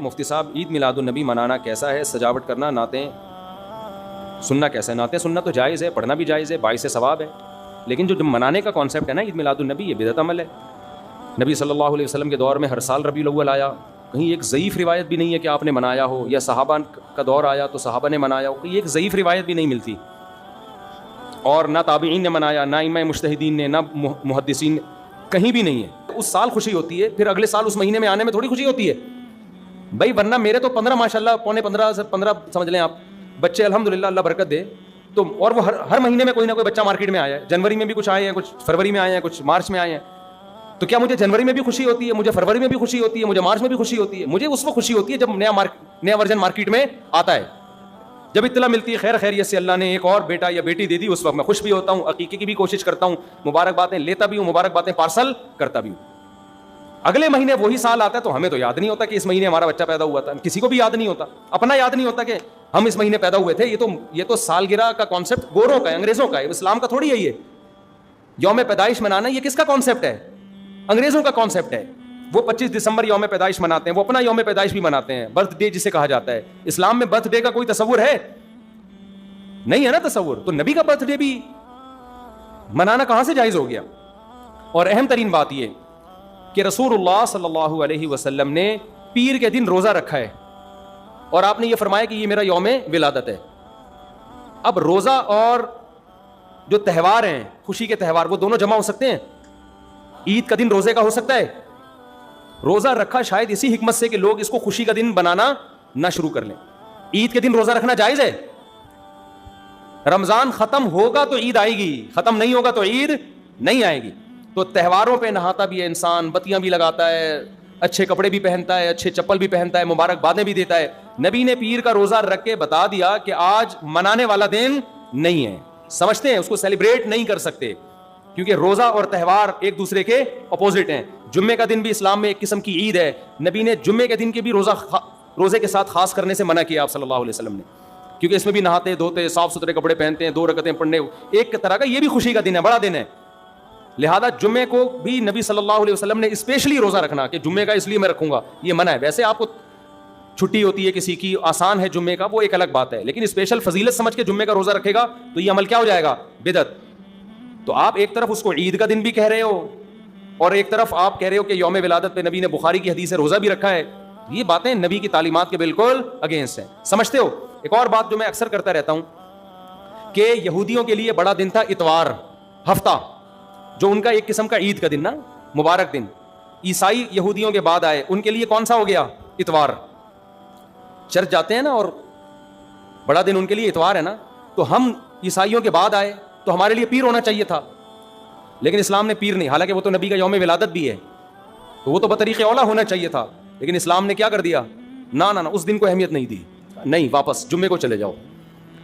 مفتی صاحب عید میلاد النبی منانا کیسا ہے؟ سجاوٹ کرنا، نعتیں سننا کیسا ہے؟ نعتیں سننا تو جائز ہے، پڑھنا بھی جائز ہے، باعث ثواب ہے، لیکن جو منانے کا کانسیپٹ ہے نا عید میلاد النبی، یہ بدعت عمل ہے۔ نبی صلی اللہ علیہ وسلم کے دور میں ہر سال ربیع الاول آیا، کہیں ایک ضعیف روایت بھی نہیں ہے کہ آپ نے منایا ہو، یا صحابہ کا دور آیا تو صحابہ نے منایا ہو، کہیں ایک ضعیف روایت بھی نہیں ملتی، اور نہ تابعین نے منایا، نہ ائمہ مجتہدین نے، نہ محدثین، کہیں بھی نہیں ہے۔ اس سال خوشی ہوتی ہے، پھر اگلے سال اس مہینے میں آنے میں تھوڑی خوشی ہوتی ہے بھائی، ورنہ میرے تو 15 ماشاءاللہ، پونے 15 سے 15 سمجھ لیں آپ بچے الحمدللہ، اللہ برکت دے، تو اور وہ ہر مہینے میں کوئی نہ کوئی بچہ مارکیٹ میں آیا ہے، جنوری میں بھی کچھ آئے ہیں، کچھ فروری میں آئے ہیں، کچھ مارچ میں آئے ہیں، تو کیا مجھے جنوری میں بھی خوشی ہوتی ہے، مجھے فروری میں بھی خوشی ہوتی ہے، مجھے مارچ میں بھی خوشی ہوتی ہے؟ مجھے اس وقت خوشی ہوتی ہے جب نیا ورژن مارکیٹ میں آتا ہے، جب اطلاع ملتی ہے خیر خیریت سے اللہ نے ایک اور بیٹا یا بیٹی دے دی، اس وقت میں خوش بھی ہوتا ہوں، عقیقے کی بھی کوشش کرتا ہوں، مبارک باتیں لیتا بھی ہوں، مبارک باتیں پارسل کرتا بھی ہوں۔ اگلے مہینے وہی سال آتا ہے تو ہمیں تو یاد نہیں ہوتا کہ اس مہینے ہمارا بچہ پیدا ہوا تھا، کسی کو بھی یاد نہیں ہوتا، اپنا یاد نہیں ہوتا کہ ہم اس مہینے پیدا ہوئے تھے۔ یہ تو سالگرہ کا کانسیپٹ گوروں کا ہے، انگریزوں کا ہے، اسلام کا تھوڑی ہے۔ یہ یوم پیدائش منانا یہ کس کا کانسیپٹ ہے؟ انگریزوں کا کانسیپٹ ہے۔ وہ 25 دسمبر یوم پیدائش مناتے ہیں، وہ اپنا یوم پیدائش بھی مناتے ہیں، برتھ ڈے جسے کہا جاتا ہے۔ اسلام میں برتھ ڈے کا کوئی تصور ہے؟ نہیں ہے نا تصور، تو نبی کا برتھ ڈے بھی منانا کہاں سے جائز ہو گیا؟ اور اہم ترین بات یہ کہ رسول اللہ صلی اللہ علیہ وسلم نے پیر کے دن روزہ رکھا ہے، اور آپ نے یہ فرمایا کہ یہ میرا یوم ولادت ہے۔ اب روزہ اور جو تہوار ہیں، خوشی کے تہوار، وہ دونوں جمع ہو سکتے ہیں؟ عید کا دن روزے کا ہو سکتا ہے؟ روزہ رکھا شاید اسی حکمت سے کہ لوگ اس کو خوشی کا دن بنانا نہ شروع کر لیں۔ عید کے دن روزہ رکھنا جائز ہے؟ رمضان ختم ہوگا تو عید آئے گی، ختم نہیں ہوگا تو عید نہیں آئے گی۔ تو تہواروں پہ نہاتا بھی ہے انسان، بتیاں بھی لگاتا ہے، اچھے کپڑے بھی پہنتا ہے، اچھے چپل بھی پہنتا ہے، مبارک بادیں بھی دیتا ہے۔ نبی نے پیر کا روزہ رکھ کے بتا دیا کہ آج منانے والا دن نہیں ہے، سمجھتے ہیں اس کو سیلیبریٹ نہیں کر سکتے، کیونکہ روزہ اور تہوار ایک دوسرے کے اپوزٹ ہیں۔ جمعے کا دن بھی اسلام میں ایک قسم کی عید ہے، نبی نے جمعے کے دن کے بھی روزے کے ساتھ خاص کرنے سے منع کیا آپ صلی اللہ علیہ وسلم نے، کیونکہ اس میں بھی نہاتے دھوتے، صاف ستھرے کپڑے پہنتے ہیں، 2 رکعتیں پڑھنے، ایک طرح کا یہ بھی خوشی کا دن ہے، بڑا دن ہے۔ لہذا جمعے کو بھی نبی صلی اللہ علیہ وسلم نے اسپیشلی روزہ رکھنا کہ جمعے کا اس لیے میں رکھوں گا، یہ منع ہے۔ ویسے آپ کو چھٹی ہوتی ہے کسی کی، آسان ہے جمعے کا، وہ ایک الگ بات ہے، لیکن اسپیشل فضیلت سمجھ کے جمعے کا روزہ رکھے گا تو یہ عمل کیا ہو جائے گا؟ بدعت۔ تو آپ ایک طرف اس کو عید کا دن بھی کہہ رہے ہو، اور ایک طرف آپ کہہ رہے ہو کہ یوم ولادت پہ نبی نے بخاری کی حدیث سے روزہ بھی رکھا ہے۔ یہ باتیں نبی کی تعلیمات کے بالکل اگینسٹ ہیں، سمجھتے ہو؟ ایک اور بات جو میں اکثر کرتا رہتا ہوں کہ یہودیوں کے لیے بڑا دن تھا اتوار، ہفتہ، جو ان کا ایک قسم کا عید کا دن نا، مبارک دن۔ عیسائی یہودیوں کے بعد آئے، ان کے لیے کون سا ہو گیا؟ اتوار۔ چرچ جاتے ہیں نا، اور بڑا دن ان کے لیے اتوار ہے نا، تو ہم عیسائیوں کے بعد آئے تو ہمارے لیے پیر ہونا چاہیے تھا، لیکن اسلام نے پیر نہیں، حالانکہ وہ تو نبی کا یوم ولادت بھی ہے، تو وہ تو بطریق اولا ہونا چاہیے تھا، لیکن اسلام نے کیا کر دیا؟ نہ اس دن کو اہمیت نہیں دی، نہیں، واپس جمعے کو چلے جاؤ۔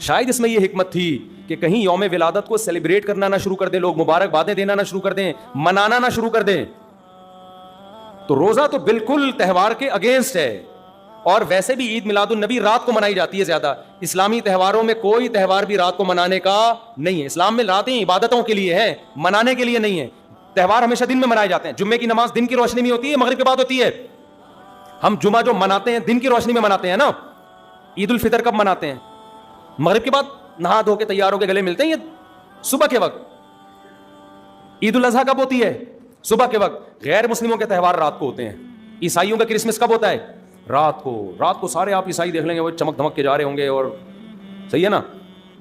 شاید اس میں یہ حکمت تھی کہ کہیں یوم ولادت کو سیلیبریٹ کرنا نہ شروع کر دیں لوگ، مبارک باتیں دینا نہ شروع کر دیں، منانا نہ شروع کر دیں۔ تو روزہ تو بالکل تہوار کے اگینسٹ ہے، اور ویسے بھی عید میلاد النبی رات کو منائی جاتی ہے زیادہ۔ اسلامی تہواروں میں کوئی تہوار بھی رات کو منانے کا نہیں ہے، اسلام میں راتیں عبادتوں کے لیے ہیں، منانے کے لیے نہیں ہے۔ تہوار ہمیشہ دن میں منائے جاتے ہیں، جمعے کی نماز دن کی روشنی میں ہوتی ہے، مغرب کے بعد ہوتی ہے۔ ہم جمعہ جو مناتے ہیں دن کی روشنی میں مناتے ہیں نا۔ عید الفطر کب مناتے ہیں؟ مغرب کے بعد نہا دھو کے تیار ہو کے گلے ملتے ہیں، یہ صبح کے وقت۔ عید الاضحیٰ کب ہوتی ہے؟ صبح کے وقت۔ غیر مسلموں کے تہوار رات کو ہوتے ہیں۔ عیسائیوں کا کرسمس کب ہوتا ہے؟ رات کو سارے آپ عیسائی دیکھ لیں گے وہ چمک دھمک کے جا رہے ہوں گے، اور صحیح ہے نا۔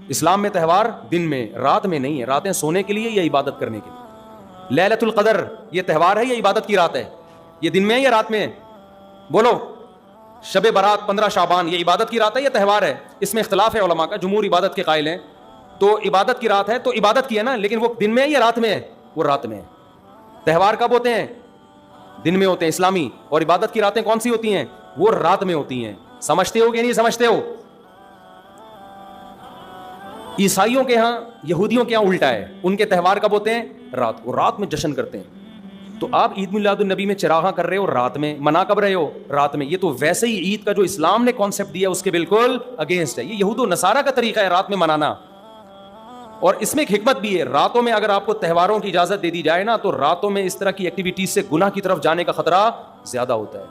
اسلام میں تہوار دن میں، رات میں نہیں ہے۔ راتیں سونے کے لیے یا عبادت کرنے کے لیے؟ لیلۃ القدر یہ تہوار ہے یا عبادت کی رات ہے؟ یہ دن میں ہے یا رات میں ہے؟ بولو۔ شب برات 15 شعبان یہ عبادت کی رات ہے یا تہوار ہے؟ اس میں اختلاف ہے علماء کا، جمہور عبادت کے قائل ہیں، تو عبادت کی رات ہے تو عبادت کی ہے نا، لیکن وہ دن میں ہے یا رات میں ہے؟ وہ رات میں ہے۔ تہوار کب ہوتے ہیں؟ دن میں ہوتے ہیں اسلامی، اور عبادت کی راتیں کون سی ہوتی ہیں؟ وہ رات میں ہوتی ہیں۔ سمجھتے ہو کہ نہیں سمجھتے ہو؟ عیسائیوں کے ہاں، یہودیوں کے ہاں الٹا ہے، ان کے تہوار کب ہوتے ہیں؟ رات کو، رات میں جشن کرتے ہیں۔ تو آپ عید میلاد النبی میں چراغاں کر رہے ہو رات میں، منا کب رہے ہو؟ رات میں۔ یہ تو ویسے ہی عید کا جو اسلام نے کانسیپٹ دیا اس کے بالکل اگینسٹ ہے۔ یہ یہود و نصارہ کا طریقہ ہے رات میں منانا، اور اس میں ایک حکمت بھی ہے۔ راتوں میں اگر آپ کو تہواروں کی اجازت دے دی جائے نا، تو راتوں میں اس طرح کی ایکٹیویٹیز سے گناہ کی طرف جانے کا خطرہ زیادہ ہوتا ہے۔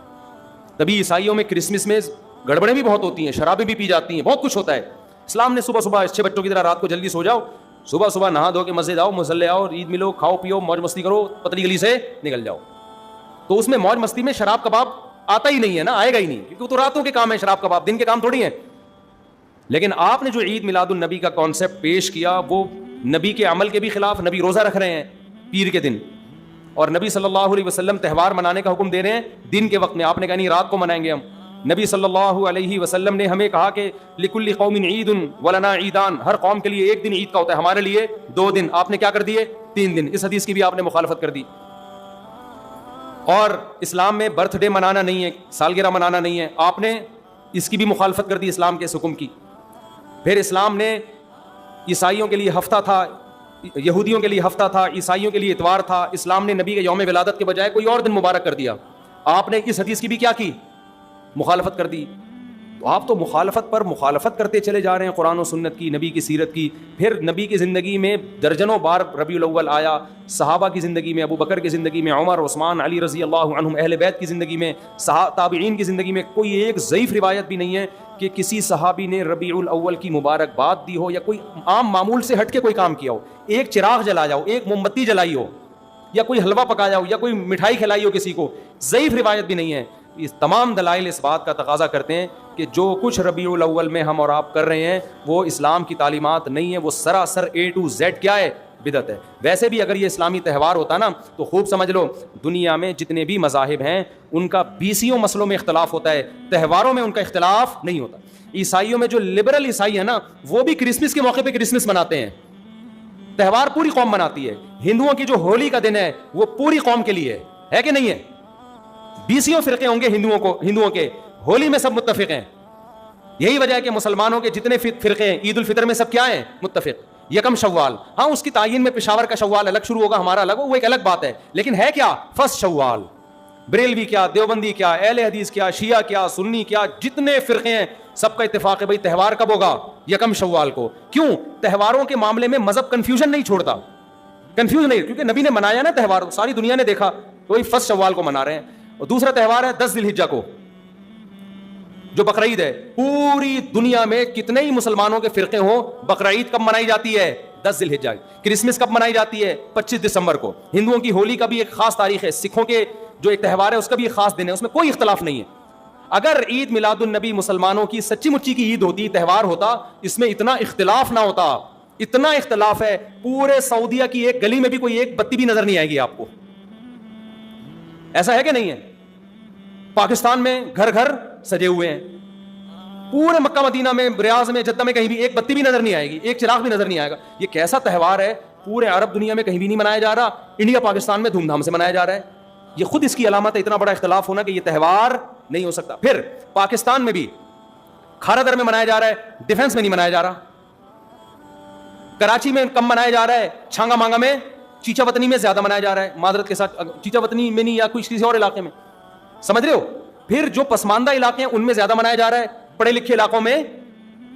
تبھی عیسائیوں میں کرسمس میں گڑبڑیں بھی بہت ہوتی ہیں, شرابیں بھی پی جاتی ہیں, بہت کچھ ہوتا ہے. اسلام نے صبح صبح اچھے بچوں کی طرح رات کو جلدی سو جاؤ, صبح صبح نہا دھو کے مسجد آؤ, مصلے آؤ, عید ملو, کھاؤ پیو, موج مستی کرو, پتلی گلی سے نکل جاؤ. تو اس میں موج مستی میں شراب کباب آتا ہی نہیں ہے نا, آئے گا ہی نہیں, کیونکہ وہ تو راتوں کے کام ہے شراب کباب, دن کے کام تھوڑی ہیں. لیکن آپ نے جو عید میلاد النبی کا کانسیپٹ پیش کیا وہ نبی کے عمل کے بھی خلاف. نبی روزہ رکھ رہے ہیں پیر کے دن, اور نبی صلی اللہ علیہ وسلم تہوار منانے کا حکم دے رہے ہیں دن کے وقت میں. آپ نے کہا نہیں رات کو منائیں گے ہم. نبی صلی اللہ علیہ وسلم نے ہمیں کہا کہ لکل قوم عید ولنا عیدان, ہر قوم کے لیے ایک دن عید کا ہوتا ہے, ہمارے لیے 2 دن. آپ نے کیا کر دیے 3 دن. اس حدیث کی بھی آپ نے مخالفت کر دی. اور اسلام میں برتھ ڈے منانا نہیں ہے, سالگرہ منانا نہیں ہے, آپ نے اس کی بھی مخالفت کر دی اسلام کے اس حکم کی. پھر اسلام نے عیسائیوں کے لیے ہفتہ تھا, یہودیوں کے لیے ہفتہ تھا, عیسائیوں کے لیے اتوار تھا. اسلام نے نبی کے یوم ولادت کے بجائے کوئی اور دن مبارک کر دیا. آپ نے اس حدیث کی بھی کیا کی, مخالفت کر دی. تو آپ تو مخالفت پر مخالفت کرتے چلے جا رہے ہیں قرآن و سنت کی, نبی کی سیرت کی. پھر نبی کی زندگی میں درجنوں بار ربیع الاول آیا, صحابہ کی زندگی میں, ابو بکر کی زندگی میں, عمر, عثمان, علی رضی اللہ عنہم, اہل بیت کی زندگی میں, تابعین کی زندگی میں کوئی ایک ضعیف روایت بھی نہیں ہے کہ کسی صحابی نے ربیع الاول کی مبارکباد دی ہو یا کوئی عام معمول سے ہٹ کے کوئی کام کیا ہو. ایک چراغ جلایا ہو, ایک موم بتی جلائی ہو, یا کوئی حلوہ پکایا ہو, یا کوئی مٹھائی کھلائی ہو کسی کو, ضعیف روایت بھی نہیں ہے. اس تمام دلائل اس بات کا تقاضا کرتے ہیں کہ جو کچھ ربیع الاول میں ہم اور آپ کر رہے ہیں وہ اسلام کی تعلیمات نہیں ہے, وہ سراسر A to Z کیا ہے, بدعت ہے. ویسے بھی اگر یہ اسلامی تہوار ہوتا نا تو خوب سمجھ لو دنیا میں جتنے بھی مذاہب ہیں ان کا 20 مسئلوں میں اختلاف ہوتا ہے, تہواروں میں ان کا اختلاف نہیں ہوتا. عیسائیوں میں جو لبرل عیسائی ہے نا وہ بھی کرسمس کے موقع پہ کرسمس مناتے ہیں, تہوار پوری قوم مناتی ہے. ہندوؤں کی جو ہولی کا دن ہے وہ پوری قوم کے لیے ہے کہ نہیں ہے. 20 فرقے ہوں گے ہندوؤں کے, ہولی میں سب متفق ہیں. یہی وجہ ہے کہ مسلمانوں کے جتنے فرقے ہیں عید الفطر میں سب کیا ہیں, متفق. یکم شوال, ہاں اس کی تعین میں پشاور کا شوال الگ شروع ہوگا, ہمارا الگ ہو, وہ ایک الگ بات ہے. لیکن ہے کیا, فرسٹ شوال. بریلوی کیا, دیوبندی کیا, اہل حدیث کیا, شیعہ کیا, سنی کیا, جتنے فرقے ہیں سب کا اتفاق ہے بھائی تہوار کب ہوگا, یکم شوال کو. کیوں, تہواروں کے معاملے میں مذہب کنفیوژن نہیں چھوڑتا, کنفیوژ نہیں, کیونکہ نبی نے منایا نا تہوار, ساری دنیا نے دیکھا, تو وہی فرسٹ شوال کو منا رہے ہیں. اور دوسرا تہوار ہے 10 ذی الحجہ کو جو بقرعید ہے. پوری دنیا میں کتنے ہی مسلمانوں کے فرقے ہوں, بقرعید کب منائی جاتی ہے, 10 ذی الحجہ. کرسمس کب منائی جاتی ہے, 25 دسمبر کو. ہندوؤں کی ہولی کا بھی ایک خاص تاریخ ہے, سکھوں کے جو ایک تہوار ہے اس کا بھی ایک خاص دن ہے, اس میں کوئی اختلاف نہیں ہے. اگر عید میلاد النبی مسلمانوں کی سچی مچی کی عید ہوتی, تہوار ہوتا, اس میں اتنا اختلاف نہ ہوتا. اتنا اختلاف ہے پورے سعودیہ کی ایک گلی میں بھی کوئی ایک بتی بھی نظر نہیں آئے گی آپ کو. ایسا ہے کہ نہیں ہے. پاکستان میں گھر گھر سجے ہوئے ہیں, پورے مکہ مدینہ میں, ریاض میں, جدہ میں کہیں بھی ایک بتی بھی نظر نہیں آئے گی, ایک چراغ بھی نظر نہیں آئے گا. یہ کیسا تہوار ہے, پورے عرب دنیا میں کہیں بھی نہیں منایا جا رہا, انڈیا پاکستان میں دھوم دھام سے منایا جا رہا ہے. یہ خود اس کی علامت ہے, اتنا بڑا اختلاف ہونا کہ یہ تہوار نہیں ہو سکتا. پھر پاکستان میں بھی کھارا در میں منایا جا رہا ہے, ڈیفنس میں نہیں منایا جا رہا. کراچی میں کم منایا جا رہا ہے, چھانگا مانگا میں, چیچا وطنی میں زیادہ منایا جا رہا ہے. معذرت کے ساتھ, چیچا وطنی میں نہیں, یا کسی اور علاقے میں, سمجھ رہے ہو. پھر جو پسماندہ علاقے ہیں ان میں زیادہ منایا جا رہا ہے, پڑھے لکھے علاقوں میں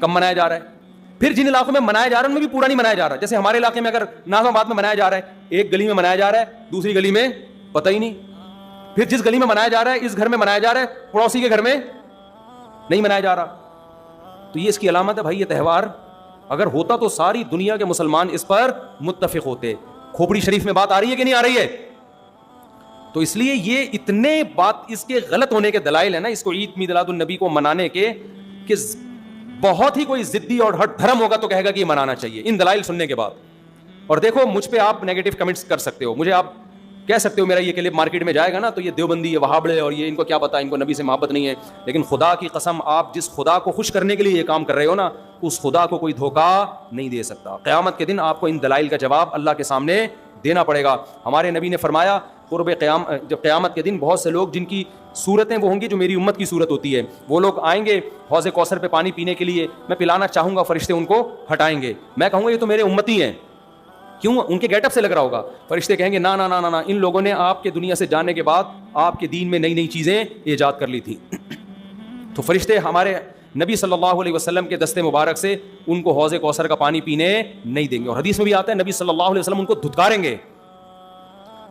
کم منایا جا رہا ہے. پھر جن علاقوں میں منایا جا رہا ہے ان میں بھی پورا نہیں منایا جا رہا. جیسے ہمارے علاقے میں اگر ناظم آباد میں منایا جا رہا ہے, ایک گلی میں منایا جا رہا ہے, دوسری گلی میں پتہ ہی نہیں. پھر جس گلی میں منایا جا رہا ہے اس گھر میں منایا جا رہا ہے, پڑوسی کے گھر میں نہیں منایا جا رہا. تو یہ اس کی علامت ہے بھائی. یہ تہوار اگر ہوتا تو ساری دنیا کے مسلمان اس پر متفق ہوتے. کھوپڑی شریف میں بات آ رہی ہے کہ نہیں آ رہی ہے. تو اس لیے یہ اتنے بات اس کے غلط ہونے کے دلائل ہیں نا اس کو عید میلاد النبی کو منانے کے, کہ بہت ہی کوئی ضدی اور ہٹ دھرم ہوگا تو کہے گا کہ یہ منانا چاہیے ان دلائل سننے کے بعد. اور دیکھو مجھ پہ آپ نیگیٹو کمنٹس کر سکتے ہو, مجھے آپ کہہ سکتے ہو میرا یہ کلپ مارکیٹ میں جائے گا نا تو یہ دیوبندی, یہ وہابڑے, اور یہ ان کو کیا پتا, ان کو نبی سے محبت نہیں ہے. لیکن خدا کی قسم آپ جس خدا کو خوش کرنے کے لیے یہ کام کر رہے ہو نا, اس خدا کو کوئی دھوکہ نہیں دے سکتا. قیامت کے دن آپ کو ان دلائل کا جواب اللہ کے سامنے دینا پڑے گا. ہمارے نبی نے فرمایا جب قیامت کے دن بہت سے لوگ جن کی صورتیں وہ ہوں گی جو میری امت کی صورت ہوتی ہے, وہ لوگ آئیں گے حوض کوثر پہ پانی پینے کے لیے, میں پلانا چاہوں گا, فرشتے ان کو ہٹائیں گے. میں کہوں گا یہ تو میرے امتی ہیں. کیوں, ان کے گیٹ اپ سے لگ رہا ہوگا. فرشتے کہیں گے نا نا نا نا, ان لوگوں نے آپ کے دنیا سے جانے کے بعد آپ کے دین میں نئی نئی چیزیں ایجاد کر لی تھی. تو فرشتے ہمارے نبی صلی اللہ علیہ وسلم کے دستے مبارک سے ان کو حوض کوثر کا پانی پینے نہیں دیں گے. اور حدیث میں بھی آتا ہے نبی صلی اللہ علیہ وسلم ان کو دھتکاریں گے.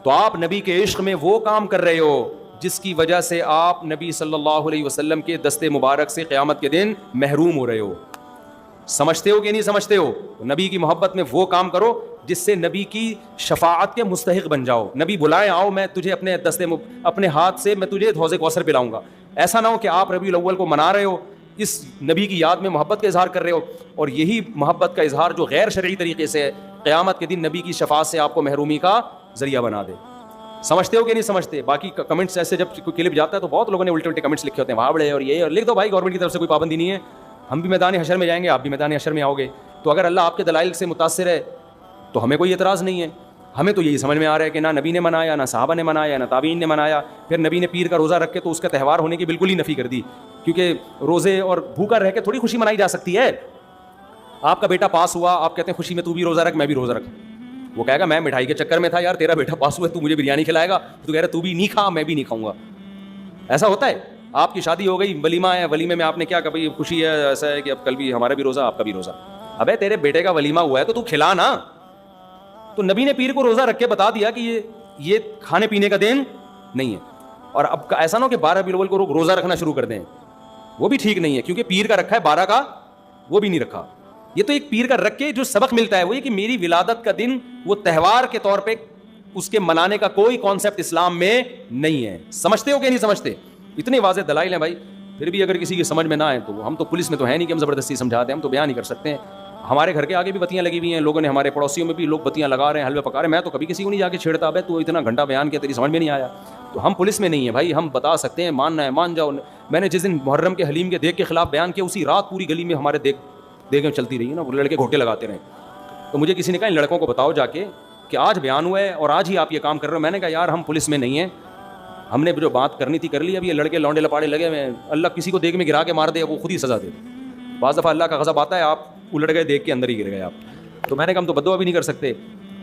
تو آپ نبی کے عشق میں وہ کام کر رہے ہو جس کی وجہ سے آپ نبی صلی اللہ علیہ وسلم کے دست مبارک سے قیامت کے دن محروم ہو رہے ہو. سمجھتے ہو کہ نہیں سمجھتے ہو؟ نبی کی محبت میں وہ کام کرو جس سے نبی کی شفاعت کے مستحق بن جاؤ. نبی بلائے آؤ میں تجھے اپنے ہاتھ سے میں تجھے حوض کوثر پلاؤں گا. ایسا نہ ہو کہ آپ ربیع الاول کو منا رہے ہو, اس نبی کی یاد میں محبت کا اظہار کر رہے ہو, اور یہی محبت کا اظہار جو غیر شرعی طریقے سے ہے قیامت کے دن نبی کی شفاعت سے آپ کو محرومی کا ذریعہ بنا دے. سمجھتے ہو کہ نہیں سمجھتے؟ باقی کمنٹس ایسے جب کوئی کلپ جاتا ہے تو بہت لوگوں نے الٹے کمنٹس لکھے ہوتے ہیں, وہاں بڑے اور یہ, اور لکھ دو بھائی گورنمنٹ کی طرف سے کوئی پابندی نہیں ہے, ہم بھی میدان حشر میں جائیں گے, آپ بھی میدان حشر میں آؤ گے. تو اگر اللہ آپ کے دلائل سے متاثر ہے تو ہمیں کوئی اعتراض نہیں ہے. ہمیں تو یہی سمجھ میں آ رہا ہے کہ نہ نبی نے منایا, نہ صحابہ نے منایا, نہ تابعین نے منایا. پھر نبی نے پیر کا روزہ رکھ کے تو اس کا تہوار ہونے کی بالکل ہی نفی کر دی, کیونکہ روزے اور بھوکا رہ کے تھوڑی خوشی منائی جا سکتی ہے. آپ کا بیٹا پاس ہوا, آپ کہتے ہیں خوشی میں تو بھی روزہ رکھ, میں بھی روزہ رکھ. وہ کہے گا میں مٹھائی کے چکر میں تھا یار, تیرا بیٹا پاس ہوا ہے تو مجھے بریانی کھلائے گا, تو کہہ رہا تو بھی نہیں کھا میں بھی نہیں کھاؤں گا. ایسا ہوتا ہے. آپ کی شادی ہو گئی, ولیمہ ہے, ولیمے میں آپ نے کیا کہ بھائی خوشی ہے, ایسا ہے کہ اب کل بھی ہمارا بھی روزہ آپ کا بھی روزہ. ابے تیرے بیٹے کا ولیمہ ہوا ہے تو کھلا نا. تو نبی نے پیر کو روزہ رکھ کے بتا دیا کہ یہ کھانے پینے کا دن نہیں ہے. اور اب ایسا نہ ہو کہ 12 ربیع الاول کو روزہ رکھنا شروع کر دیں, وہ بھی ٹھیک نہیں ہے, کیونکہ پیر کا رکھا ہے 12 کا وہ بھی نہیں رکھا. یہ تو ایک پیر کا رکھ کے جو سبق ملتا ہے وہ یہ کہ میری ولادت کا دن وہ تہوار کے طور پہ اس کے منانے کا کوئی کانسیپٹ اسلام میں نہیں ہے. سمجھتے ہو کہ نہیں سمجھتے؟ اتنے واضح دلائل ہیں بھائی, پھر بھی اگر کسی کی سمجھ میں نہ آئے تو ہم تو پولیس میں تو ہے نہیں کہ ہم زبردستی سمجھاتے ہیں, ہم تو بیان نہیں کر سکتے ہیں. ہمارے گھر کے آگے بھی بتیاں لگی ہوئی ہیں, لوگوں نے ہمارے پڑوسیوں میں بھی لوگ بتیاں لگا رہے ہیں, حلوے پکا رہے ہیں. میں تو کبھی کسی کو نہیں جا کے چھیڑتا, ابے تو اتنا گھنٹہ بیان کیا تیری سمجھ میں نہیں آیا. تو ہم پولیس میں نہیں ہیں بھائی, ہم بتا سکتے ہیں, ماننا ہے مان جاؤ. میں نے جس دن محرم کے حلیم کے دیگ کے خلاف بیان کیا اسی رات پوری گلی میں ہمارے دیگیں چلتی رہی نا, وہ لڑکے گھوٹے لگاتے رہے. تو مجھے کسی نے کہا ان لڑکوں کو بتاؤ جا کے کہ آج بیان ہوا ہے اور آج ہی آپ یہ کام کر رہے ہو. میں نے کہا یار ہم پولیس میں نہیں ہیں, ہم نے جو بات کرنی تھی کر لی, اب یہ لڑکے لونڈے لپاڑے لگے ہوئے ہیں, اللہ کسی کو دیگ میں گرا کے مار دے وہ خود ہی سزا دے. بعض دفعہ اللہ کا غضب آتا ہے, آپ الٹ گئے دیگ کے اندر ہی گر گئے آپ. تو میں نے کہا ہم تو بددعا بھی نہیں کر سکتے,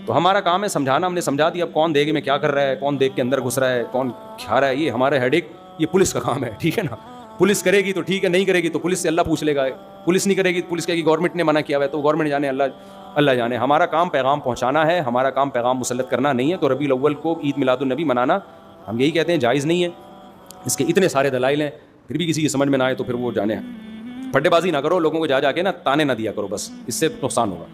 تو ہمارا کام ہے سمجھانا. ہم نے سمجھا دیا, اب کون دیگ میں کیا کر رہا ہے, کون دیگ کے اندر گھس رہا ہے, کون کھا رہا ہے, یہ ہمارا ہیڈ ایک, یہ پولیس کا کام ہے, ٹھیک ہے نا. پولیس کرے گی تو ٹھیک ہے, نہیں کرے گی تو پولیس سے اللہ پوچھ لے گا. پولیس نہیں کرے گی, پولیس کہے گی گورنمنٹ نے منع کیا ہوا ہے, تو گورنمنٹ جانے, اللہ جانے. ہمارا کام پیغام پہنچانا ہے, ہمارا کام پیغام مسلط کرنا نہیں ہے. تو ربیع الاول کو عید میلاد النبی منانا ہم یہی کہتے ہیں جائز نہیں ہے. اس کے اتنے سارے دلائل ہیں, پھر بھی کسی کی سمجھ میں نہ آئے تو پھر وہ جانے. پھڈے بازی نہ کرو, لوگوں کو جا کے نا تانے نہ دیا کرو, بس اس سے نقصان ہوگا.